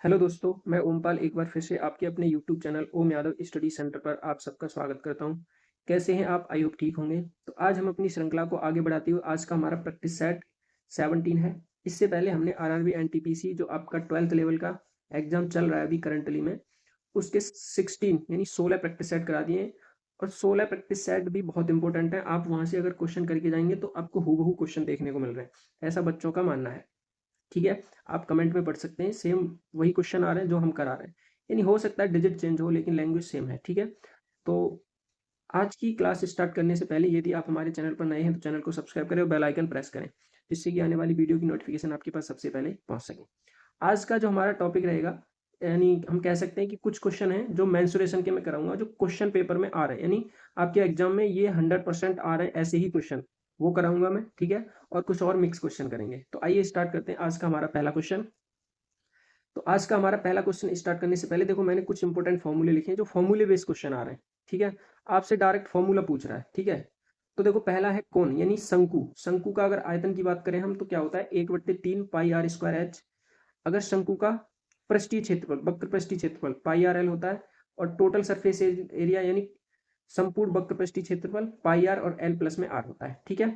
Hello दोस्तों, मैं ओमपाल एक बार फिर से आपके अपने यूट्यूब चैनल ओम यादव स्टडी सेंटर पर आप सबका स्वागत करता हूं। कैसे हैं आप? आई होप ठीक होंगे। तो आज हम अपनी श्रृंखला को आगे बढ़ाते हुए आज का हमारा प्रैक्टिस सेट 17 है। इससे पहले हमने आरआरबी एनटीपीसी जो आपका 12th लेवल का एग्जाम चल रहा है अभी करंटली में, उसके 16 यानी 16 प्रैक्टिस सेट करा दिए हैं। और 16 प्रैक्टिस सेट भी बहुत इंपॉर्टेंट है। आप वहां से अगर क्वेश्चन करके जाएंगे तो आपको हूबहू क्वेश्चन देखने को मिल रहे हैं, ऐसा बच्चों का मानना है। ठीक है, आप कमेंट में पढ़ सकते हैं, सेम वही क्वेश्चन आ रहे हैं जो हम करा रहे हैं। यानी हो सकता है डिजिट चेंज हो लेकिन लैंग्वेज सेम है। ठीक है, तो आज की क्लास स्टार्ट करने से पहले यदि आप हमारे चैनल पर नए हैं तो चैनल को सब्सक्राइब करें और बेल आइकन प्रेस करें, जिससे कि आने वाली वीडियो की नोटिफिकेशन आपके पास सबसे पहले पहुंच सके। आज का जो हमारा टॉपिक रहेगा, यानी हम कह सकते हैं कि कुछ क्वेश्चन हैं जो मेंसुरेशन के मैं कराऊंगा, जो क्वेश्चन पेपर में आ रहे हैं, यानी आपके एग्जाम में ये 100% आ रहे हैं ऐसे ही क्वेश्चन, वो कराऊंगा मैं। ठीक है, और कुछ और मिक्स क्वेश्चन करेंगे। तो आइए स्टार्ट करते हैं आज का हमारा पहला क्वेश्चन। तो आज का हमारा पहला क्वेश्चन स्टार्ट करने से पहले देखो, मैंने कुछ इंपॉर्टेंट फॉर्मूले लिखे हैं जो फॉर्मूले बेस्ड क्वेश्चन आ रहे हैं। ठीक है, आपसे डायरेक्ट फॉर्मूला पूछ रहा है। ठीक है, तो देखो पहला है कोन यानी शंकु। शंकु का अगर आयतन की बात करें हम तो क्या होता है 1/3 पाई आर स्क्वायर एच। अगर शंकु का पृष्ठीय क्षेत्रफल, वक्र पृष्ठीय क्षेत्रफल पाई आर एल होता है, और टोटल सरफेस एरिया यानी संपूर्ण वक्र पृष्ठीय क्षेत्रफल पाई आर और एल प्लस में आर होता है। ठीक है,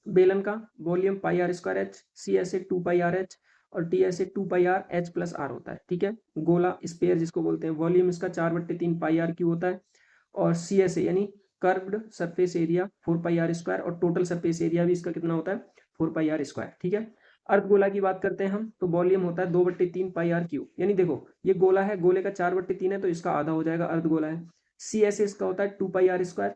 बेलन का volume pi are square h, C S A 2 pi r h, और T S A 2 pi r h plus r होता है। ठीक है, गोला स्पेयर जिसको बोलते हैं, वॉल्यूम इसका 4/3 पाई आर क्यू होता है, और सी एस ए यानी curved surface area 4 pi are square, और टोटल सरफेस एरिया भी इसका कितना होता है 4 पाई आर स्क्वायर। ठीक है, अर्धगोला की बात करते हैं हम तो वॉल्यूम होता है 2/3 पाई आर क्यू। यानी देखो ये गोला है, गोले का 4/3 है तो इसका आधा हो जाएगा, अर्धगोला है। सी एस ए इसका होता है 2 पाई आर स्क्वायर,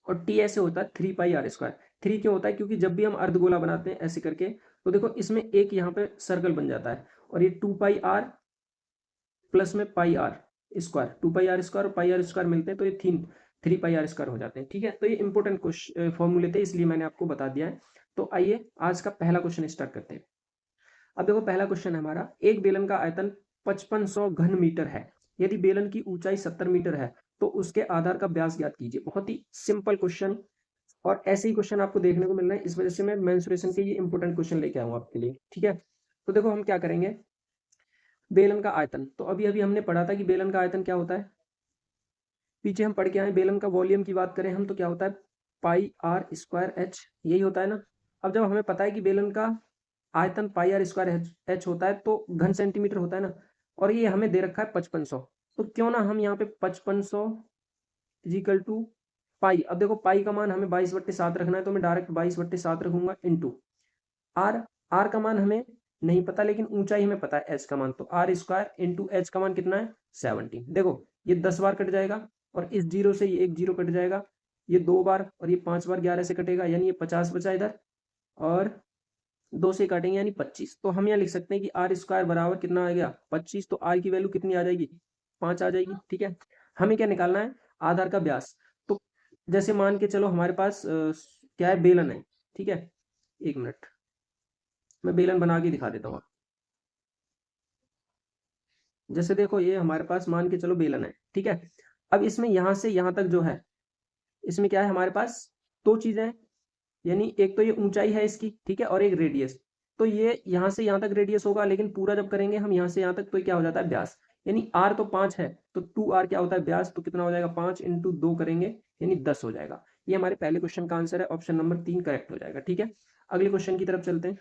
और टी ऐसे होता है 3 पाई आर स्क्वायर। 3 क्यों होता है? क्योंकि जब भी हम अर्धगोला बनाते हैं ऐसे करके तो देखो इसमें एक यहाँ पे सर्कल बन जाता है, और ये 2 पाई आर प्लस में pi are square, 2 pi are square और पाई आर स्क्वायर मिलते हैं तो ये 3 पाई आर स्क्वायर हो जाते हैं। ठीक है, तो ये इंपॉर्टेंट क्वेश्चन फॉर्मूले थे इसलिए मैंने आपको बता दिया है। तो आइए आज का पहला क्वेश्चन स्टार्ट करते हैं। अब देखो पहला क्वेश्चन है हमारा, एक बेलन का आयतन 5500 घन मीटर है। यदि बेलन की ऊंचाई 70 मीटर है तो उसके आधार का व्यास ज्ञात कीजिए। बहुत ही सिंपल क्वेश्चन, और ऐसे ही क्वेश्चन आपको देखने को मिल रहे हैं, इस वजह से मैं मेंसुरेशन के ये इंपॉर्टेंट क्वेश्चन लेके आऊंगा आपके लिए। ठीक है, तो देखो हम क्या करेंगे, बेलन का आयतन तो अभी अभी हमने पढ़ा था कि बेलन का आयतन क्या होता है, पीछे हम पढ़ के आए। बेलन का वॉल्यूम की बात करें हम तो क्या होता है पाई आर स्क्वायर एच, यही होता है ना। अब जब हमें पता है कि बेलन का आयतन पाई आर स्क्वायर एच होता है तो घन सेंटीमीटर होता है ना, और ये हमें दे रखा है 5500, तो क्यों ना हम यहाँ पे 5500 इजिकल टू पाई। अब देखो पाई का मान हमें 22/7 रखना है तो मैं डायरेक्ट 22/7 रखूंगा इंटू आर। आर का मान हमें नहीं पता लेकिन ऊंचाई हमें पता है एच का मान, तो आर स्क्वायर इंटू एच का मान कितना है 17। देखो ये 10 बार कट जाएगा, और इस जीरो से ये एक जीरो कट जाएगा, ये 2 बार, और ये 5 बार 11 से कटेगा, यानी ये 50 बचा इधर, और 2 से काटेंगे यानी 25। तो हम यहाँ लिख सकते हैं कि आर स्क्वायर बराबर कितना आ गया 25, तो आर की वैल्यू कितनी आ जाएगी 5 आ जाएगी। ठीक है, हमें क्या निकालना है आधार का व्यास। तो जैसे मान के चलो हमारे पास क्या है बेलन है। ठीक है, एक मिनट मैं बेलन बना के दिखा देता हूँ। जैसे देखो ये हमारे पास मान के चलो बेलन है। ठीक है, अब इसमें यहां से यहां तक जो है, इसमें क्या है हमारे पास दो चीजें हैं, यानी एक तो ये ऊंचाई है इसकी, ठीक है, और एक रेडियस। तो ये यहाँ से यहाँ तक रेडियस होगा, लेकिन पूरा जब करेंगे हम यहाँ से यहाँ तक तो ये क्या हो जाता है व्यास। यानी आर तो 5 है तो 2 आर क्या होता है व्यास, तो कितना हो जाएगा 5 इंटू 2 करेंगे यानी 10 हो जाएगा। ये हमारे पहले क्वेश्चन का आंसर है, ऑप्शन नंबर 3 करेक्ट हो जाएगा। ठीक है, अगले क्वेश्चन की तरफ चलते हैं।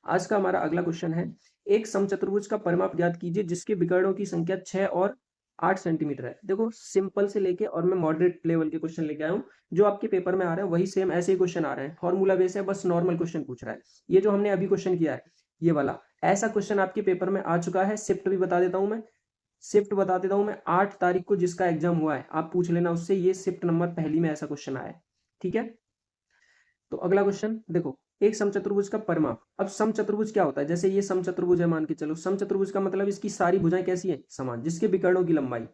आज का हमारा अगला क्वेश्चन है, एक समचतुर्भुज का परिमाप ज्ञात कीजिए जिसके विकर्णों की संख्या 6 और 8 सेंटीमीटर है। देखो सिंपल से लेके और मैं मॉडरेट लेवल के क्वेश्चन लेके आया हूँ, जो आपके पेपर में आ रहा है वही सेम ऐसे ही क्वेश्चन आ रहे हैं, फॉर्मूला बेस है, बस नॉर्मल क्वेश्चन पूछ रहा है। ये जो हमने अभी क्वेश्चन किया है ये वाला, ऐसा क्वेश्चन आपके पेपर में आ चुका है। शिफ्ट भी बता देता हूँ मैं, शिफ्ट बता देता हूँ मैं, 8 तारीख को जिसका एग्जाम हुआ है आप पूछ लेना उससे, ये शिफ्ट नंबर पहली में ऐसा क्वेश्चन आया है। ठीक है, तो अगला क्वेश्चन देखो, एक समचतुर्भुज का परिमाप। अब समचतुर्भुज क्या होता है, जैसे ये समचतुर्भुज है मान के चलो, समचतुर्भुज का मतलब इसकी सारी भुजाएं कैसी है समान, जिसके विकर्णों की लंबाई,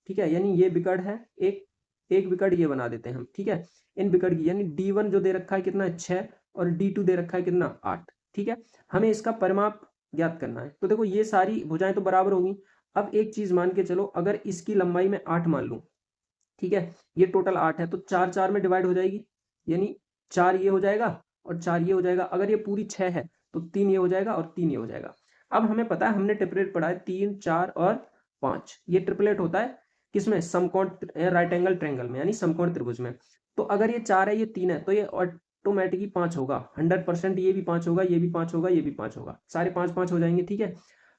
ठीक है, यानी ये विकर्ण है, एक एक विकर्ण ये बना देते हैं हम। ठीक है, इन विकर्ण की यानी D1 जो दे रखा है कितना है 6, और D2 दे रखा है कितना 8। ठीक है, हमें इसका परिमाप ज्ञात करना है। तो देखो ये सारी भुजाएं तो बराबर होगी। अब एक चीज मान के चलो, अगर इसकी लंबाई में 8 मान लूं, ठीक है, ये टोटल 8 है तो 4 4 में डिवाइड हो जाएगी, यानी 4 ये हो जाएगा और 4 ये हो जाएगा। अगर ये पूरी 6 है तो 3 ये हो जाएगा और 3 ये हो जाएगा। अब हमें पता है, हमने ट्रिपलेट पढ़ा है 3, 4 और 5, ये ट्रिपलेट होता है किसमें, समकोण राइट एंगल ट्रायंगल में, यानी समकोण त्रिभुज में। तो अगर ये 4 है, ये 3 है, तो ये ऑटोमेटिकली 5 होगा 100%, ये भी 5 होगा, ये भी 5 होगा, ये भी 5 होगा, सारे 5 5 हो जाएंगे। ठीक है,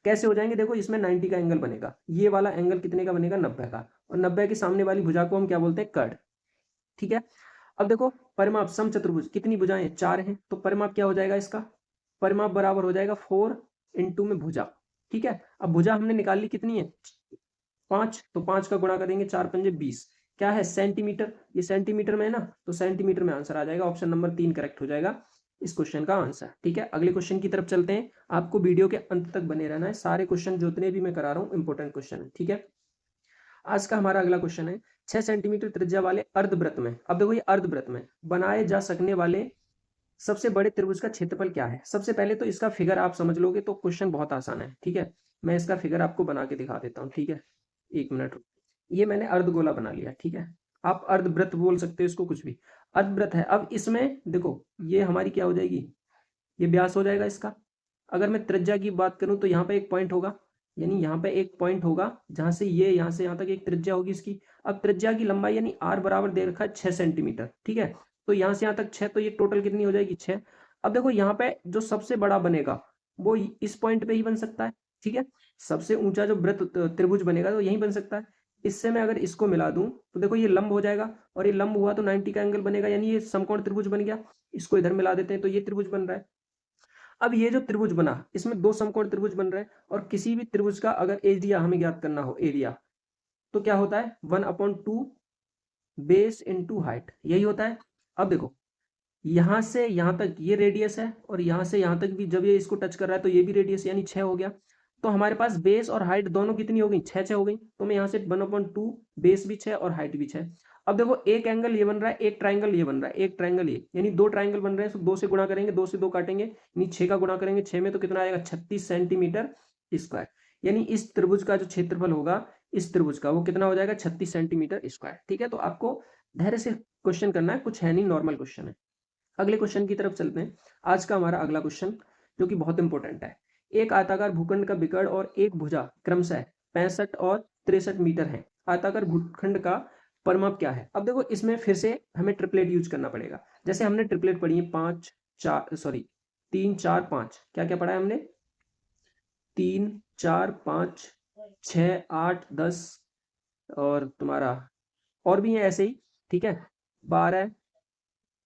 कैसे हो जाएंगे, देखो इसमें 90 का एंगल बनेगा, ये वाला एंगल कितने का बनेगा, 90 का, और 90 के सामने वाली भुजा को हम क्या बोलते हैं, कर्ण। ठीक है, अब देखो परिमाप समचतुर्भुज कितनी भुजाएं, 4 हैं, तो परिमाप क्या हो जाएगा इसका, परिमाप बराबर हो जाएगा 4 इंटू में भुजा। ठीक है, अब भुजा हमने निकाल ली कितनी है, 5, तो 5 का गुणा करेंगे, 4 पंजे 20, क्या है सेंटीमीटर, ये सेंटीमीटर में है ना, तो सेंटीमीटर में आंसर आ जाएगा, ऑप्शन नंबर 3 करेक्ट हो जाएगा इस क्वेश्चन का आंसर। ठीक है, अगले क्वेश्चन की तरफ चलते हैं, आपको वीडियो के अंत तक बने रहना है, सारे क्वेश्चन जितने भी मैं करा रहा हूँ इंपॉर्टेंट क्वेश्चन है। ठीक है, आज का हमारा अगला क्वेश्चन है, 6 सेंटीमीटर त्रिज्या वाले अर्धवृत्त में, अब देखो ये अर्धवृत्त में बनाए जा सकने वाले सबसे बड़े त्रिभुज का क्षेत्रफल क्या है। सबसे पहले तो इसका फिगर आप समझ लोगे तो क्वेश्चन बहुत आसान है। ठीक है, मैं इसका फिगर आपको बना के दिखा देता हूँ। ठीक है, 1 मिनट, ये मैंने अर्धगोला बना लिया। ठीक है, आप अर्धवृत्त बोल सकते हो इसको, कुछ भी, अर्धवृत्त है। अब इसमें देखो ये हमारी क्या हो जाएगी, ये व्यास हो जाएगा इसका। अगर मैं त्रिज्या की बात करूं तो यहाँ पे एक पॉइंट होगा, यानी यहाँ पे एक पॉइंट होगा जहां से यहाँ से यहाँ तक एक त्रिज्या होगी इसकी। अब त्रिज्या की लंबाई यानी आर बराबर दे रखा है 6 सेंटीमीटर। ठीक है, तो यहाँ से यहाँ तक 6, तो ये टोटल कितनी हो जाएगी, 6। अब देखो यहाँ पे जो सबसे बड़ा बनेगा वो इस पॉइंट पे ही बन सकता है। ठीक है, सबसे ऊंचा जो वृत्त त्रिभुज बनेगा तो यही बन सकता है। इससे मैं अगर इसको मिला दूं तो देखो ये लंब हो जाएगा, और ये लंब हुआ तो 90 का एंगल बनेगा, यानी ये समकोण त्रिभुज बन गया। इसको इधर मिला देते हैं तो ये त्रिभुज बन रहा है। अब ये जो त्रिभुज बना, इसमें 2 समकोण त्रिभुज बन रहे हैं, और किसी भी त्रिभुज का अगर एरिया हमें ज्ञात करना हो, एरिया, तो क्या होता है 1/2 बेस इंटू हाइट, यही होता है। अब देखो यहां से यहां तक ये रेडियस है, और यहां से यहां तक भी जब ये इसको टच कर रहा है तो ये भी रेडियस, यानी 6 हो गया। तो हमारे पास बेस और हाइट दोनों कितनी हो गई, 6 6 हो गई। तो मैं यहाँ से 1/2, बेस भी 6 और हाइट भी 6। अब देखो एक एंगल ये बन रहा है, एक ट्राइंगल ये बन रहा है, एक ट्राइंगल ये, यानी 2 ट्राइंगल बन रहे हैं, तो 2 से गुणा करेंगे, 2 से 2 काटेंगे, यानी 6 का गुणा करेंगे 6 में, तो कितना आएगा 36 सेंटीमीटर स्क्वायर। यानी इस त्रिभुज का जो क्षेत्रफल होगा इस त्रिभुज का, वो कितना हो जाएगा 36 सेंटीमीटर स्क्वायर। ठीक है, तो आपको धैर्य से क्वेश्चन करना है, कुछ है नहीं, नॉर्मल क्वेश्चन है। अगले क्वेश्चन की तरफ चलते हैं। आज का हमारा अगला क्वेश्चन जो कि बहुत इंपॉर्टेंट है, एक आयताकार भूखंड का विकर्ण और एक भुजा क्रमशः 65 और 63 मीटर है, आयताकार भूखंड का परिमाप क्या है। अब देखो इसमें फिर से हमें ट्रिपलेट यूज करना पड़ेगा, जैसे हमने ट्रिपलेट पढ़ी है 3 4 5, क्या क्या पढ़ा है हमने, 3 4 5 6 8 10, और तुम्हारा और भी है ऐसे ही। ठीक है, 12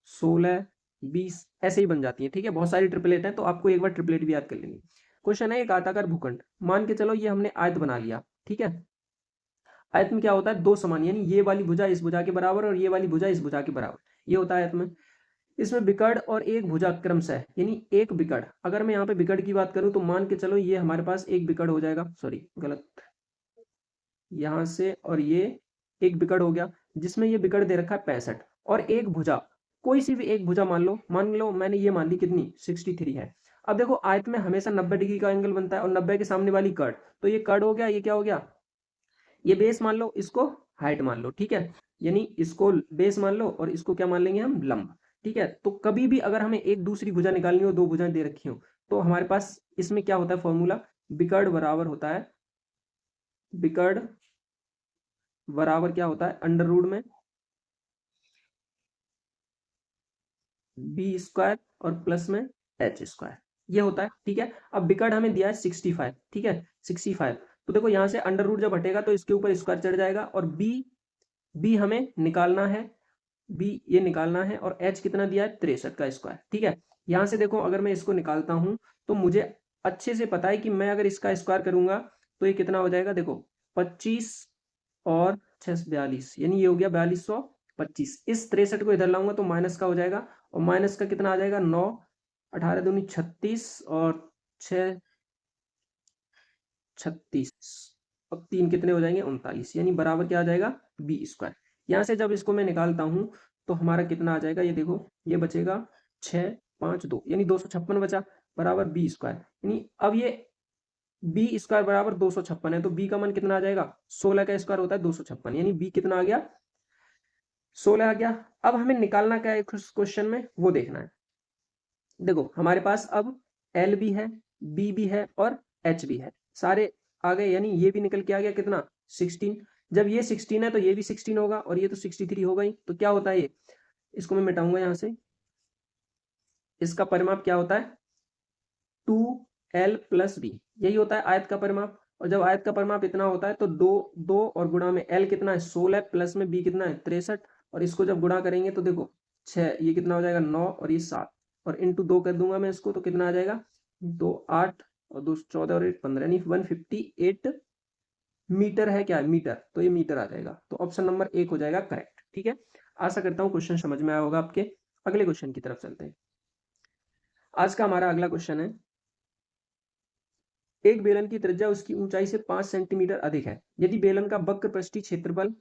16 20 ऐसे ही बन जाती है। ठीक है, बहुत सारी ट्रिपलेट है, तो आपको एक बार ट्रिपलेट भी याद कर लेंगे। क्वेश्चन है, एक आयताकार भूखंड, मान के चलो ये हमने आयत बना लिया। ठीक है, आयत में क्या होता है, 2 समान, यानी ये वाली भुजा इस भुजा के बराबर और ये वाली भुजा इस भुजा के बराबर, ये होता है आयत में। इसमें विकर्ण और एक भुजा क्रमशः, यानी एक विकर्ण, अगर मैं यहाँ पे विकर्ण की बात करूं तो मान के चलो ये हमारे पास एक विकर्ण हो जाएगा, सॉरी गलत, यहां से और ये एक विकर्ण हो गया, जिसमें ये विकर्ण दे रखा है 65, और एक भुजा, कोई सी भी एक भुजा मान लो मैंने ये मान ली कितनी 63 है। अब देखो आयत में हमेशा 90 डिग्री का एंगल बनता है, और 90 के सामने वाली कर्ण, तो ये कर्ण हो गया, ये क्या हो गया, ये बेस मान लो, इसको हाइट मान लो। ठीक है, यानी इसको बेस मान लो और इसको क्या मान लेंगे हम, लंब। ठीक है, तो कभी भी अगर हमें एक दूसरी भुजा निकालनी हो, 2 भुजाएं दे रखी हो, तो हमारे पास इसमें क्या होता है फॉर्मूला, विकर्ण बराबर होता है, विकर्ण बराबर क्या होता है, अंडर रूट में बी स्क्वायर और प्लस में एच स्क्वायर, ये होता है। ठीक है, अब विकर्ण हमें दिया है 65। ठीक है, 65, तो देखो यहाँ से अंडर रूट जब हटेगा तो इसके ऊपर स्क्वायर चढ़ जाएगा, और बी हमें निकालना है, बी ये निकालना है, और एच कितना दिया है 63 का स्क्वायर। ठीक है, यहाँ से देखो अगर मैं इसको निकालता हूं तो मुझे अच्छे से पता है कि मैं अगर इसका स्क्वायर करूंगा तो ये कितना हो जाएगा, देखो 25 और 6 42, यानी ये हो गया 4225। इस 63 को इधर लाऊंगा तो माइनस का हो जाएगा, और माइनस का कितना आ जाएगा 9, 18 दूनी 36 और 6 36, अब 3 कितने हो जाएंगे 39, यानी बराबर क्या आ जाएगा बी स्क्वायर। यहाँ से जब इसको मैं निकालता हूँ तो हमारा कितना आ जाएगा, ये देखो ये बचेगा 6 5 2, यानी 256 बचा, बराबर बी स्क्वायर। यानी अब ये बी स्क्वायर बराबर 256 है, तो बी का मान कितना आ जाएगा, 16 का स्क्वायर होता है 256, यानी बी कितना आ गया 16 आ गया। अब हमें निकालना क्या है क्वेश्चन में, वो देखना है। देखो हमारे पास अब एल भी है, बी भी है और एच भी है, सारे आ गए, यानी ये भी निकल के आ गया कितना 16। जब ये 16 है तो ये भी 16 होगा और ये तो 63 होगा ही। तो क्या होता है ये, इसको मैं मिटाऊंगा यहाँ से, इसका परिमाप क्या होता है 2l प्लस बी, यही होता है आयत का परिमाप। और जब आयत का परिमाप इतना होता है तो दो दो और गुणा में l कितना है 16 प्लस में b कितना है 63, और इसको जब गुणा करेंगे तो देखो 6, ये कितना हो जाएगा 9 और ये 7, और इंटू 2 कर दूंगा मैं इसको तो कितना आ जाएगा 2 8 और 2 14 और 1 15, यानी 158 मीटर है, क्या है मीटर, तो ये मीटर आ जाएगा। तो ऑप्शन नंबर 1 हो जाएगा करेक्ट। ठीक है, आशा करता हूँ क्वेश्चन समझ में आया होगा आपके। अगले क्वेश्चन की तरफ चलते हैं। आज का हमारा अगला क्वेश्चन है, एक बेलन की त्रिज्या उसकी ऊंचाई से 5 सेंटीमीटर अधिक है। यदि बेलन का वक्र पृष्ठीय क्षेत्रफल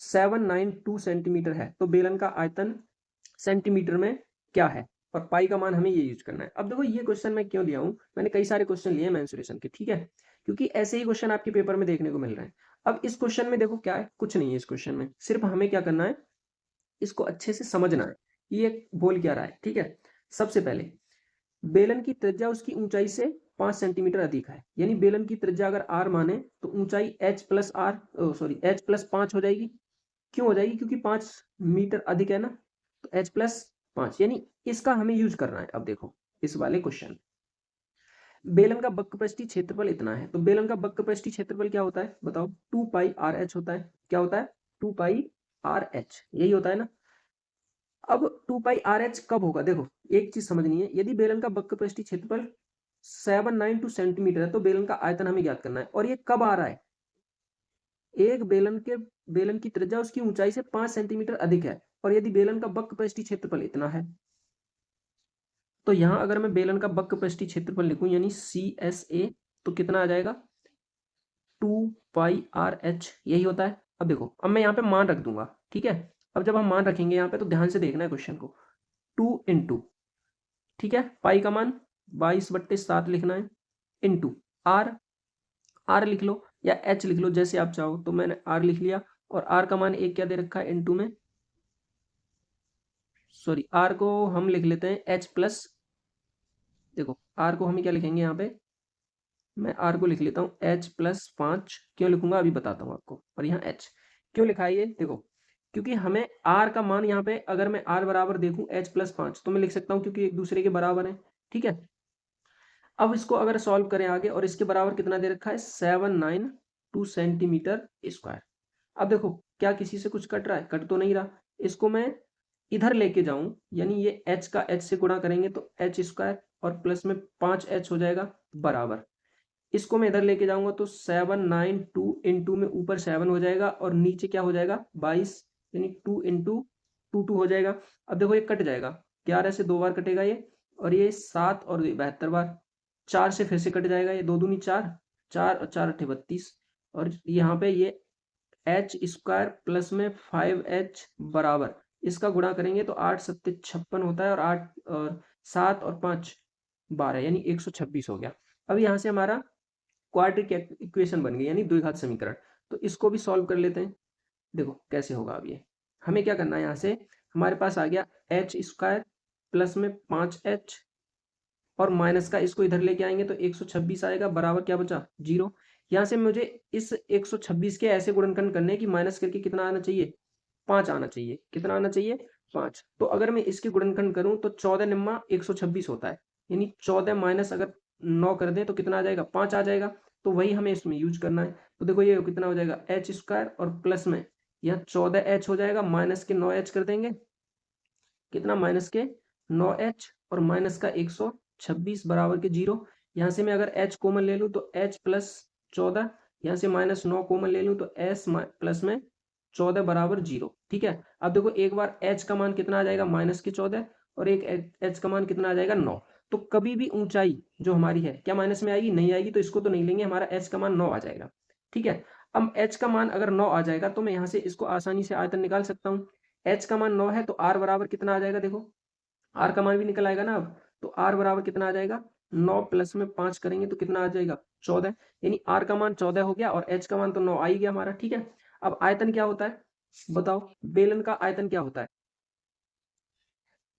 792 सेंटीमीटर है तो बेलन का आयतन सेंटीमीटर में क्या है, और पाई का मान हमें ये यूज करना है। अब देखो ये क्वेश्चन मैं क्यों लिया हूं, मैंने कई सारे क्वेश्चन लिए मेंसुरेशन के, ठीक है, क्योंकि ऐसे ही क्वेश्चन आपके पेपर में देखने को मिल रहे हैं। अब इस क्वेश्चन में देखो क्या है, कुछ नहीं है इस क्वेश्चन में, सिर्फ हमें क्या करना है, इसको अच्छे से समझना है ये बोल क्या रहा है। ठीक है, सबसे पहले बेलन की त्रिज्या उसकी ऊंचाई से 5 सेंटीमीटर अधिक है, यानी बेलन की त्रिज्या अगर r माने तो ऊंचाई h plus R sorry h plus 5 हो जाएगी। क्यों हो जाएगी, क्योंकि 5 मीटर अधिक है ना, तो h प्लस 5, यानी इसका हमें यूज करना है। अब देखो इस वाले क्वेश्चन, बेलन का वक्रपृष्ठीय क्षेत्रफल इतना है, तो बेलन का वक्रपृष्ठीय क्षेत्रफल क्या होता है बताओ, 2 पाई आर एच होता है। क्या होता है 2 पाई आर एच, यही होता है ना। अब 2 पाई आर एच कब होगा, देखो एक चीज समझनी है, यदि बेलन का वक्रपृष्ठीय क्षेत्रफल 792 सेंटीमीटर है तो बेलन का आयतन हमें ज्ञात करना है, और ये कब आ रहा है, एक बेलन की त्रिज्या उसकी ऊंचाई से 5 सेंटीमीटर अधिक है, और यदि बेलन का वक्रपृष्ठीय क्षेत्रफल इतना है, तो यहां अगर मैं बेलन का वक्रपृष्ठीय क्षेत्रफल लिखूं यानी CSA, तो कितना आ जाएगा 2 पाई आर एच, यही होता है। अब देखो, अब मैं यहाँ पे मान रख दूंगा, ठीक है। अब जब हम मान रखेंगे यहाँ पे तो ध्यान से देखना है क्वेश्चन को, 2 इंटू, ठीक है, पाई का मान 22/7 लिखना है, इंटू आर, आर लिख लो या एच लिख लो जैसे आप चाहो, तो मैंने आर लिख लिया, और आर का मान एक क्या दे रखा है इंटू में, सॉरी आर को हम लिख लेते हैं एच प्लस, देखो आर को हम क्या लिखेंगे यहाँ पे, मैं आर को लिख लेता हूँ एच प्लस 5, क्यों लिखूंगा अभी बताता हूँ आपको। और यहाँ एच क्यों लिखा है ये, देखो क्योंकि हमें आर का मान यहाँ पे, अगर मैं आर बराबर देखूं एच प्लस 5 तो मैं लिख सकता हूँ क्योंकि एक दूसरे के बराबर है, ठीक है। अब इसको अगर सॉल्व करें आगे, और इसके बराबर कितना दे रखा है 792 सेंटीमीटर स्क्वायर। अब देखो क्या किसी से कुछ कट रहा है, कट तो नहीं रहा। इसको मैं इधर लेके जाऊं, यानी ये h का h से गुणा करेंगे तो h स्क्वायर और प्लस में 5h हो जाएगा बराबर, इसको मैं इधर लेके जाऊंगा तो 792 इंटू में ऊपर 7 हो जाएगा और नीचे क्या हो जाएगा 22, यानी 2 इंटू 2 हो जाएगा। अब देखो ये कट जाएगा, 11 से 2 बार कटेगा ये, और ये 7 और 72 बार, 4 से फिर से कट जाएगा, ये 2 दूनी 4, 4 और 4 अट्ठे 32, और यहाँ पे ये एच स्क्वायर प्लस में 5h बराबर, इसका गुणा करेंगे तो 8 सत्ते 56 होता है, और 8 और 7 और 5 12, यानी 126 हो गया। अब यहाँ से हमारा क्वाड्रेटिक इक्वेशन बन गई, यानी द्विघात समीकरण। तो इसको भी सॉल्व कर लेते हैं, देखो कैसे होगा। अब ये हमें क्या करना है, यहाँ से हमारे पास आ गया एच स्क्वायर प्लस में 5h, और माइनस का इसको इधर लेके आएंगे तो 126 आएगा, बराबर क्या बचा 0। यहाँ से मुझे इस 126 के ऐसे गुणनखंड करने की माइनस करके कितना आना चाहिए 5 आना चाहिए, कितना आना चाहिए 5। तो अगर मैं इसके गुणनखंड करूं तो 14 निम्मा 126 होता है, यानी 14 माइनस अगर 9 कर दें तो कितना आ जाएगा 5 आ जाएगा। तो वही हमें इसमें यूज करना है। तो देखो ये कितना हो जाएगा एच स्क्वायर और प्लस में यहाँ 14h हो जाएगा, माइनस के 9h कर देंगे, कितना माइनस के 9h और माइनस का 126 बराबर के 0। यहाँ से मैं अगर h कॉमन ले लूँ तो h प्लस 14, यहाँ से माइनस 9 कॉमन ले लूँ तो s प्लस में 14 बराबर 0। ठीक है, अब देखो एक बार h का मान कितना आ जाएगा माइनस के 14, और एक h का मान कितना आ जाएगा 9। तो कभी भी ऊंचाई जो हमारी है क्या माइनस में आएगी, नहीं आएगी, तो इसको तो नहीं लेंगे, हमारा h का मान 9 आ जाएगा। ठीक है, अब h का मान अगर 9 आ जाएगा तो मैं यहाँ से इसको आसानी से आयतन निकाल सकता हूँ। h का मान 9 है तो r बराबर कितना आ जाएगा, देखो r का मान भी निकल आएगा ना। अब तो r बराबर कितना आ जाएगा 9 प्लस में 5 करेंगे तो कितना आ जाएगा 14, यानी r का मान 14 हो गया और h का मान तो 9 आ ही गया हमारा। ठीक है, अब आयतन क्या होता है बताओ, बेलन का आयतन क्या होता है,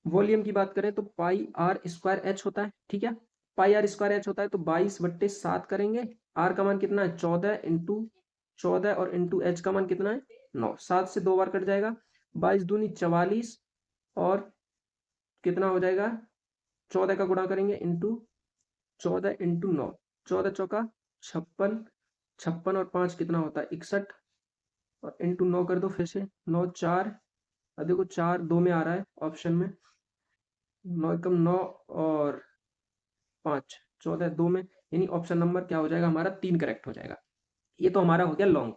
वॉल्यूम की बात करें तो पाई आर स्क्वायर एच होता है। ठीक है, पाई आर स्क्वायर एच होता है, तो 22/7 करेंगे। आर का मान कितना है 14 इंटू 14 और इंटू एच का मान कितना है 9। 7 से 2 बार कट जाएगा, 22 दूनी 44 और कितना हो जाएगा 14 का गुणा करेंगे इंटू 14 इंटू 9, 14 चौका 56, 56 और 5 कितना होता है 61 और इंटू 9 कर दो फिर से 9 4, अब देखो 4 2 में आ रहा है ऑप्शन में, 9 एकम 9 और 5 14 2 में, यानी ऑप्शन नंबर क्या हो जाएगा हमारा 3 करेक्ट हो जाएगा। ये तो हमारा हो गया लॉन्ग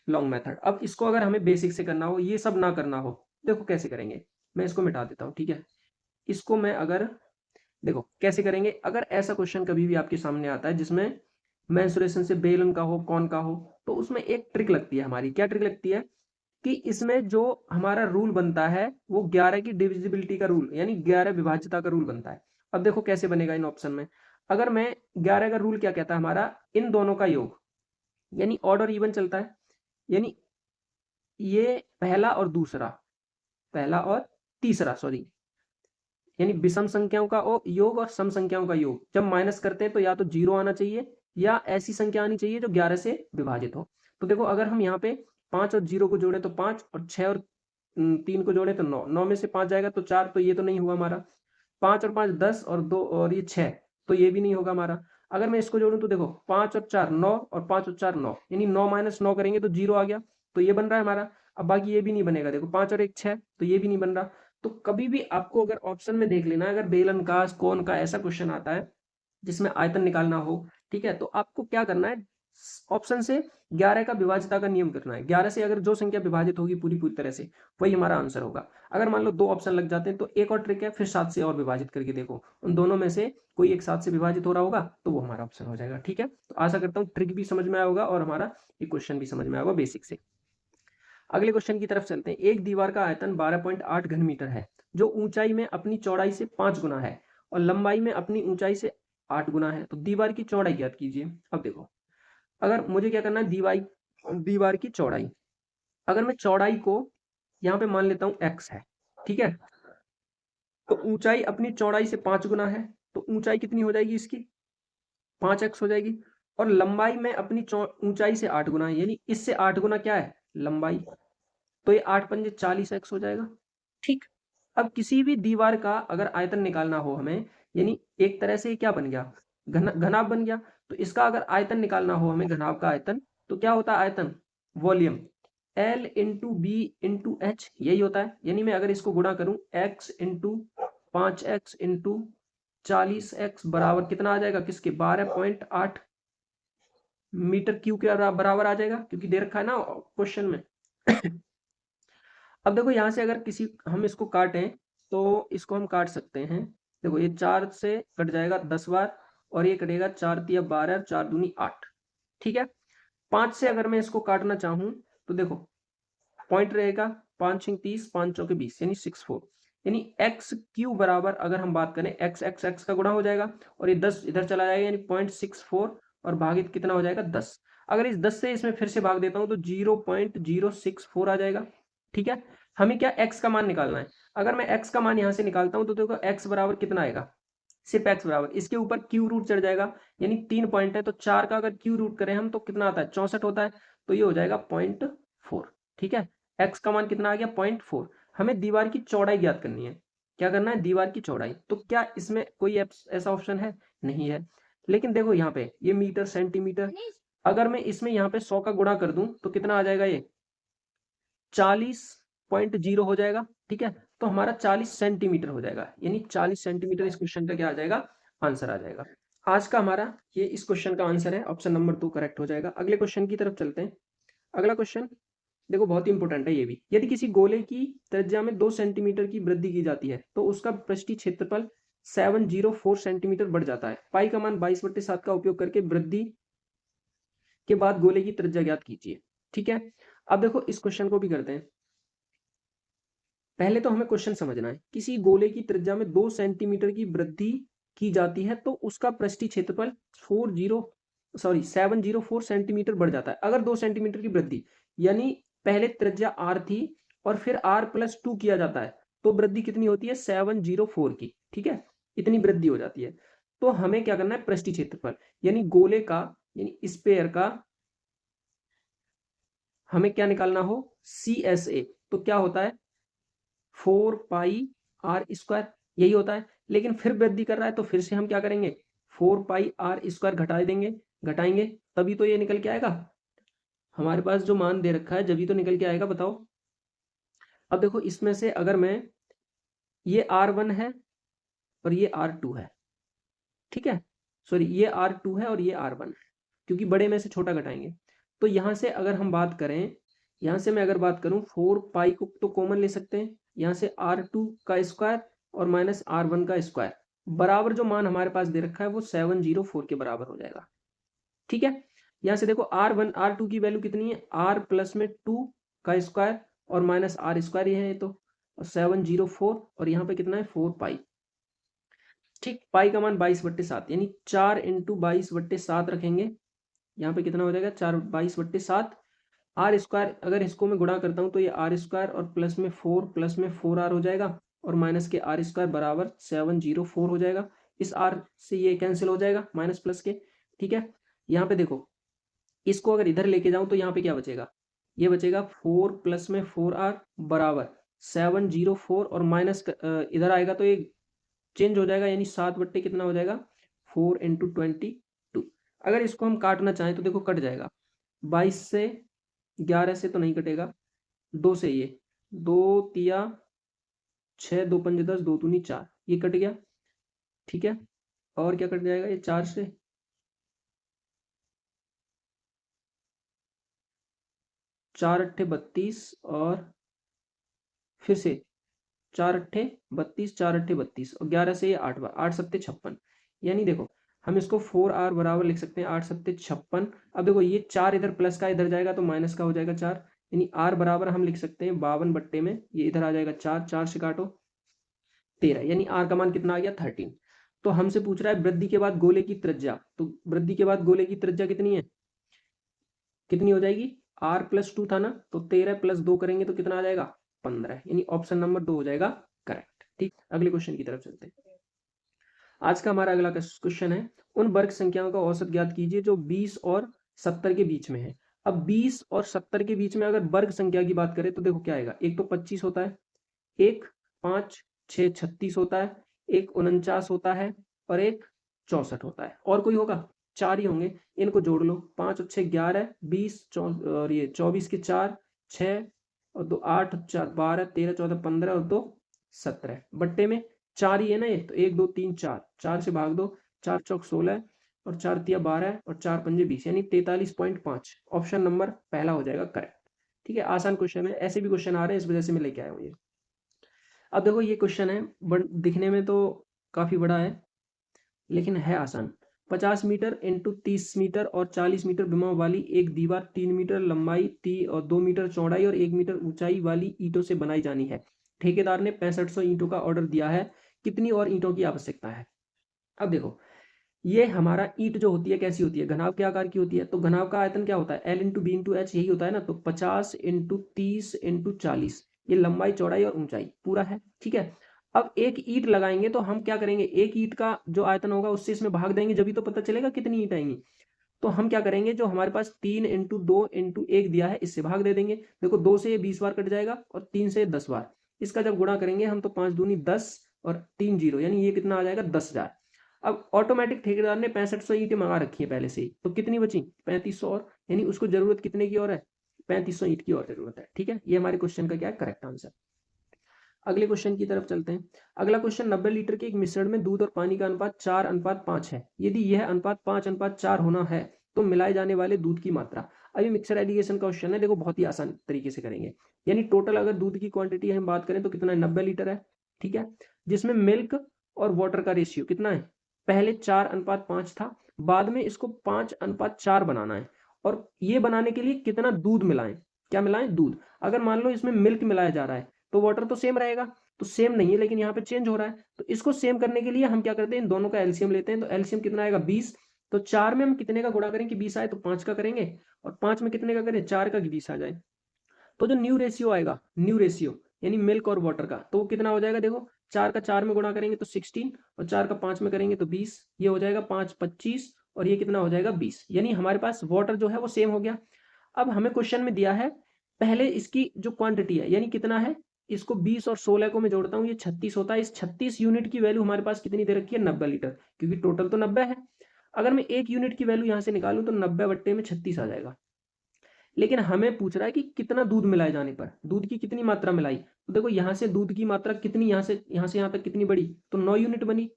लॉन्ग मेथड। अब इसको अगर हमें बेसिक से करना हो, ये सब ना करना हो, देखो कैसे करेंगे। मैं इसको मिटा देता हूँ, ठीक है। इसको मैं अगर देखो कैसे करेंगे, अगर ऐसा क्वेश्चन कभी भी आपके सामने आता है जिसमें मेंसुरेशन से बेलन का हो कौन का हो, तो उसमें एक ट्रिक लगती है हमारी। क्या ट्रिक लगती है कि इसमें जो हमारा रूल बनता है वो 11 की डिविजिबिलिटी का रूल, यानी 11 विभाज्यता का रूल बनता है। अब देखो कैसे बनेगा इन ऑप्शन में। अगर मैं 11 का रूल क्या कहता है हमारा, इन दोनों का योग, यानी ऑड और इवन चलता है, यानी ये पहला और दूसरा, पहला और तीसरा सॉरी, यानी विषम संख्याओं का योग और सम संख्याओं का योग जब माइनस करते हैं तो या तो 0 आना चाहिए या ऐसी संख्या आनी चाहिए जो 11 से विभाजित हो। तो देखो अगर हम यहाँ पे 5 और 0 को जोड़े तो 5 और 6 और 3 को जोड़े तो 9, 9 में से 5 जाएगा तो 4, तो ये तो नहीं हुआ हमारा। 5 और 5 10 और 2 और ये 6, तो ये भी नहीं होगा हमारा। अगर मैं इसको जोड़ूं तो देखो 5 और 4 9 और 5 और 4 9, यानी 9 माइनस 9 करेंगे तो 0 आ गया, तो ये बन रहा है हमारा। अब बाकी ये भी नहीं बनेगा, देखो 5 और 1 6, तो ये भी नहीं बन रहा। तो कभी भी आपको अगर ऑप्शन में देख लेना, अगर बेलन का कोण का ऐसा क्वेश्चन आता है जिसमें आयतन निकालना हो, ठीक है, तो आपको क्या करना है, ऑप्शन से 11 का विभाज्यता का नियम करना है। 11 से अगर जो संख्या विभाजित होगी पूरी पूरी तरह से, वही हमारा आंसर होगा। अगर मान लो 2 ऑप्शन लग जाते हैं तो एक और ट्रिक है, फिर 7 से और विभाजित करके देखो, उन दोनों में से कोई एक 7 से विभाजित हो रहा होगा तो वो हमारा ऑप्शन हो जाएगा। ठीक है, तो आशा करता हूँ ट्रिक भी समझ में आया होगा और हमारा ये क्वेश्चन भी समझ में आया होगा बेसिक से। अगले क्वेश्चन की तरफ चलते हैं। एक दीवार का आयतन 12.8 घन मीटर है, जो ऊंचाई में अपनी चौड़ाई से 5 गुना है और लंबाई में अपनी ऊंचाई से 8 गुना है, तो दीवार की चौड़ाई ज्ञात कीजिए। अब देखो, अगर मुझे क्या करना है, दीवार की चौड़ाई, अगर मैं चौड़ाई को यहाँ पे मान लेता हूँ x है, ठीक है, तो ऊंचाई अपनी चौड़ाई से 5 गुना है, तो ऊंचाई कितनी हो जाएगी इसकी 5x हो जाएगी। और लंबाई में अपनी ऊंचाई से 8 गुना है, यानी इससे 8 गुना क्या है लंबाई, तो ये 8 पंजे 40x हो जाएगा। ठीक, अब किसी भी दीवार का अगर आयतन निकालना हो हमें, यानी एक तरह से क्या बन गया घनाभ बन गया, तो इसका अगर आयतन निकालना हो हमें घनाभ का आयतन, तो क्या होता है आयतन volume L into B into H, यही होता है। यानी मैं अगर इसको गुणा करूं x into 5x into 40x बराबर कितना आ जाएगा किसके 12.8 मीटर क्यूब के बराबर आ जाएगा, क्योंकि दे रखा है ना क्वेश्चन में। अब देखो यहाँ से अगर किसी हम इसको काटें तो इसको हम काट सकते हैं। देखो ये 4 से कट जाएगा 10 बार और ये कटेगा 4 तिया 12 4 दूनी 8, ठीक है। 5 से अगर मैं इसको काटना चाहूं तो देखो पॉइंट रहेगा 5 6 30 5 चौके 20, यानी 64, यानी एक्स क्यू बराबर अगर हम बात करें एक्स एक्स एक्स का गुणा हो जाएगा और ये 10 इधर चला जाएगा, यानी 0.64 और भागित कितना हो जाएगा 10। अगर इस 10 से इसमें फिर से भाग देता हूं तो 0.064 आ जाएगा। ठीक है, हमें क्या x का मान निकालना है। अगर मैं x का मान यहां से निकालता हूं तो देखो x बराबर कितना आएगा, सिर्फ x बराबर इसके ऊपर क्यू रूट चढ़ जाएगा, यानी 3 पॉइंट है तो 4 का अगर क्यू रूट करें हम तो कितना आता है 64 होता है, तो ये हो जाएगा 0.4। ठीक है, x का मान कितना आ गया 0.4। हमें दीवार की चौड़ाई ज्ञात करनी है। क्या करना है, दीवार की चौड़ाई। तो क्या इसमें कोई ऐसा ऑप्शन है, नहीं है। लेकिन देखो यहाँ पे ये मीटर सेंटीमीटर, अगर मैं इसमें यहाँ पे 100 का गुणा कर दूं तो कितना आ जाएगा, ये 40.0 हो जाएगा। ठीक है, तो हमारा 40 सेंटीमीटर हो जाएगा, यानी 40 सेंटीमीटर इस क्वेश्चन का क्या आ जाएगा, आंसर आ जाएगा। आज का हमारा ये इस क्वेश्चन का आंसर है, ऑप्शन नंबर 2 करेक्ट हो जाएगा। अगले क्वेश्चन की तरफ चलते हैं। अगला क्वेश्चन देखो बहुत ही इंपॉर्टेंट है ये भी। यदि किसी गोले की त्रिज्या में 2 सेंटीमीटर की वृद्धि की जाती है तो उसका पृष्ठीय क्षेत्रफल 704 सेंटीमीटर बढ़ जाता है। पाई का मान 22/7 का उपयोग करके वृद्धि के बाद गोले की त्रिज्या ज्ञात कीजिए। ठीक है, अब देखो इस क्वेश्चन को भी करते हैं। पहले तो हमें क्वेश्चन समझना है, किसी गोले की त्रिज्या में 2 सेंटीमीटर की वृद्धि की जाती है तो उसका पृष्ठीय क्षेत्रफल 704 सेंटीमीटर बढ़ जाता है। अगर 2 सेंटीमीटर की वृद्धि, यानी पहले त्रिज्या r थी और फिर r+2 किया जाता है तो वृद्धि कितनी होती है 704 की। ठीक है, इतनी वृद्धि हो जाती है। तो हमें क्या करना है, पृष्ठीय क्षेत्रफल यानी गोले का यानी स्फीयर का हमें क्या निकालना हो, CSA, तो क्या होता है 4πr², यही होता है। लेकिन फिर वृद्धि कर रहा है तो फिर से हम क्या करेंगे, 4πr² घटा देंगे, घटाएंगे तभी तो ये निकल के आएगा। हमारे पास जो मान दे रखा है जब ही तो निकल के आएगा, बताओ। अब देखो इसमें से अगर मैं, ये R1 है और ये R2 है, ठीक है, सॉरी ये R2 है और ये R1 है, क्योंकि बड़े में से छोटा घटाएंगे। तो यहां से अगर हम बात करें, यहां से मैं अगर बात करूं 4π को तो कॉमन ले सकते हैं, यहां से R2 का स्क्वायर और माइनस R1 का स्क्वायर बराबर जो मान हमारे पास दे रखा है वो 704 के बराबर हो जाएगा, ठीक है। यहां से देखो R1 R2 की वैल्यू कितनी है, R प्लस में 2 का स्क्वायर और माइनस R² ये है, तो और 704 और यहाँ पे कितना है 4π, ठीक। पाई का मान 22/7 यानी 4 इंटू 22/7 रखेंगे, यहाँ पे कितना हो जाएगा 4 22/7 R² अगर इसको मैं गुणा करता हूँ तो ये R² और प्लस में 4R हो जाएगा और माइनस के R² बराबर 704 हो जाएगा। इस R से ये कैंसिल हो जाएगा माइनस प्लस के, ठीक है। यहाँ पे देखो इसको अगर इधर लेके जाऊं तो यहाँ पे क्या बचेगा, ये बचेगा 4 प्लस में 4R बराबर 704 और माइनस इधर आएगा तो ये चेंज हो जाएगा यानी 7 कितना हो जाएगा 4 इंटू 22। अगर इसको हम काटना चाहें तो देखो कट जाएगा, 22 से 11 से तो नहीं कटेगा, 2 से ये 2 तिया 6 2 5 10 2 दूनी 4 ये कट गया, ठीक है। और क्या कट जाएगा, ये 4 से 4 अट्ठे 32 और फिर से 4 अट्ठे 32 4 अट्ठे 32 और 11 से ये 8 बार 8 सत्ते 56, यानी देखो हम इसको 4R बराबर लिख सकते हैं 8 सत्ते 56। अब देखो ये 4 इधर प्लस का इधर जाएगा तो माइनस का हो जाएगा 4, यानी R बराबर हम लिख सकते हैं 52 में ये इधर आ जाएगा 4, 4 से काटो 13, यानी R का मान कितना आ गया 13। तो हमसे पूछ रहा है वृद्धि के बाद गोले की त्रिज्या, तो वृद्धि के बाद गोले की त्रिज्या कितनी है, कितनी हो जाएगी, R प्लस 2 था ना, तो 13 प्लस 2 करेंगे तो कितना आ जाएगा 15, यानी ऑप्शन नंबर 2 हो जाएगा करेक्ट, ठीक। अगले क्वेश्चन की तरफ चलते हैं। आज का हमारा अगला क्वेश्चन है, उन वर्ग संख्याओं का औसत ज्ञात कीजिए जो 20 और 70 के बीच में है। अब 20 और 70 के बीच में अगर वर्ग संख्या की बात करें तो देखो क्या आएगा, एक तो 25 होता है, एक 5 6 36 होता है, एक 49 होता है और एक 64 होता है, और कोई होगा, 4 ही होंगे। इनको जोड़ लो, 5 और 6 11 20 और ये 24 के 4 6 और 2 8 4 12 13 14 15 और 2 17 बट्टे में 4 ही है ना ये, तो 1 2 3 4 4 से भाग दो, 4 चौक 16 और 4 तिया 12 और 4 पंजे 20 यानी 43.5, ऑप्शन नंबर पहला हो जाएगा करेक्ट, ठीक है। आसान क्वेश्चन है, ऐसे भी क्वेश्चन आ रहे हैं इस वजह से मैं लेके आया हूँ ये। अब देखो ये क्वेश्चन है दिखने में तो काफी बड़ा है लेकिन है आसान। 50 मीटर इंटू 30 मीटर और 40 मीटर विमाओं वाली एक दीवार 3 मीटर लंबाई और 2 मीटर चौड़ाई और 1 मीटर ऊंचाई वाली ईंटों से बनाई जानी है। ठेकेदार ने 6500 ईंटों का ऑर्डर दिया है, कितनी और ईंटों की आवश्यकता है। अब देखो ये हमारा ईंट जो होती है कैसी होती है, घनाव के आकार की होती है, तो घनाव का आयतन क्या होता है, L into B into H, यही होता है ना। तो 50 इंटू 30 इंटू 40 ये लंबाई चौड़ाई और ऊंचाई पूरा है, ठीक है। अब एक ईंट लगाएंगे तो हम क्या करेंगे, एक ईंट का जो आयतन होगा उससे इसमें भाग देंगे जब भी तो पता चलेगा कितनी ईंट आएंगी। तो हम क्या करेंगे, जो हमारे पास 3 इंटू 2 इंटू 1 दिया है इससे भाग दे देंगे। देखो 2 से ये 20 बार कट जाएगा और 3 से 10 बार, इसका जब गुणा करेंगे हम तो 5 दूनी 10 और 3 0 यानी ये कितना आ जाएगा 10,000। अब ऑटोमेटिक ठेकेदार ने 6500 ईंटें मंगा रखी है पहले से ही, तो कितनी बची 3500 और, यानी उसको जरूरत कितने की और है 3500 ईंट की और जरूरत है, ठीक है। ये हमारे क्वेश्चन का क्या है करेक्ट आंसर। अगले क्वेश्चन की तरफ चलते हैं। अगला क्वेश्चन 90 लीटर के एक मिश्रण में दूध और पानी का अनुपात 4:5 है, यदि यह अनुपात 5:4 होना है तो मिलाए जाने वाले दूध की मात्रा। अभी मिक्सर एडिशन का क्वेश्चन है, देखो बहुत ही आसान तरीके से करेंगे। यानी टोटल अगर दूध की क्वांटिटी हम बात करें तो कितना है 90 लीटर है, ठीक है, जिसमें मिल्क और वाटर का रेशियो कितना है, पहले 4:5 था, बाद में इसको 5:4 बनाना है। और ये बनाने के लिए कितना दूध मिलाएं, क्या मिलाएं, दूध। अगर मान लो इसमें मिल्क मिलाया जा रहा है तो वाटर तो सेम रहेगा, तो सेम नहीं है लेकिन यहाँ पे चेंज हो रहा है, तो इसको सेम करने के लिए हम क्या करते हैं, इन दोनों का एलसीएम लेते हैं। तो एलसीएम कितना आएगा 20, तो 4 में हम कितने का गुणा करें कि 20 आए, तो 5 का करेंगे, और 5 में कितने का करें 4 का कि 20 आ जाए। तो जो न्यू रेशियो आएगा, न्यू रेशियो यानी मिल्क और वाटर का, तो वो कितना हो जाएगा, देखो 4 का 4 में गुणा करेंगे तो 16 और 4 का 5 में करेंगे तो 20, ये हो जाएगा 5 25 और ये कितना हो जाएगा 20, यानी हमारे पास वाटर जो है वो सेम हो गया। अब हमें क्वेश्चन में दिया है पहले इसकी जो क्वांटिटी है यानी कितना है, इसको 20 और 16 को मैं जोड़ता हूँ, ये 36 होता है। इस 36 यूनिट की वैल्यू हमारे पास कितनी दे रखी है, 90 लीटर, क्योंकि टोटल तो 90 है। अगर मैं 1 यूनिट की वैल्यू यहाँ से निकालूं तो 90 बट्टे में 36 आ जाएगा। लेकिन हमें पूछ रहा है कि कितना दूध मिलाए जाने पर, दूध की कितनी मात्रा मिलाई, तो देखो यहाँ से दूध की मात्रा कितनी, यहाँ से यहाँ तक कितनी बढ़ी, तो 9 यूनिट बनी।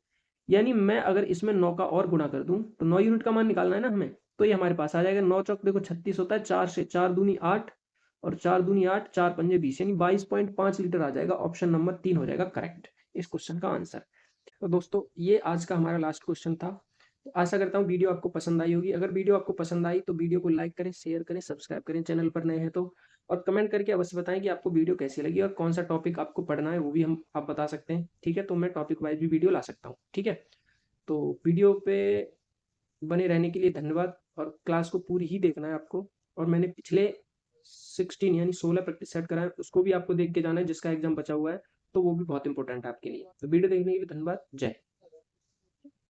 यानी मैं अगर इसमें 9 का और गुणा कर दूं तो 9 यूनिट का मान निकालना है ना हमें, तो ये हमारे पास आ जाएगा 9 चौक देखो 36 होता है, 4 से 4 दूनी 8 और 4 दूनी 8, 4 पंजे 20, यानी 22.5 लीटर आ जाएगा। ऑप्शन नंबर 3 हो जाएगा करेक्ट इस क्वेश्चन का आंसर। तो दोस्तों ये आज का हमारा लास्ट क्वेश्चन था। तो आशा करता हूँ वीडियो आपको पसंद आई होगी। अगर वीडियो आपको पसंद आई तो वीडियो को लाइक करें, शेयर करें, सब्सक्राइब करें चैनल पर नए हैं तो, और कमेंट करके अवश्य बताएं कि आपको वीडियो कैसी लगी और कौन सा टॉपिक आपको पढ़ना है, वो भी हम आप बता सकते हैं। ठीक है, तो मैं टॉपिक वाइज भी वीडियो ला सकता हूँ। ठीक है, तो वीडियो पे बने रहने के लिए धन्यवाद, और क्लास को पूरी ही देखना है आपको। और मैंने पिछले 16 यानी 16 प्रैक्टिस सेट कराए, उसको भी आपको देख के जाना है जिसका एग्जाम बचा हुआ है, तो वो भी बहुत इंपॉर्टेंट है आपके लिए। तो वीडियो देखने के लिए धन्यवाद। जय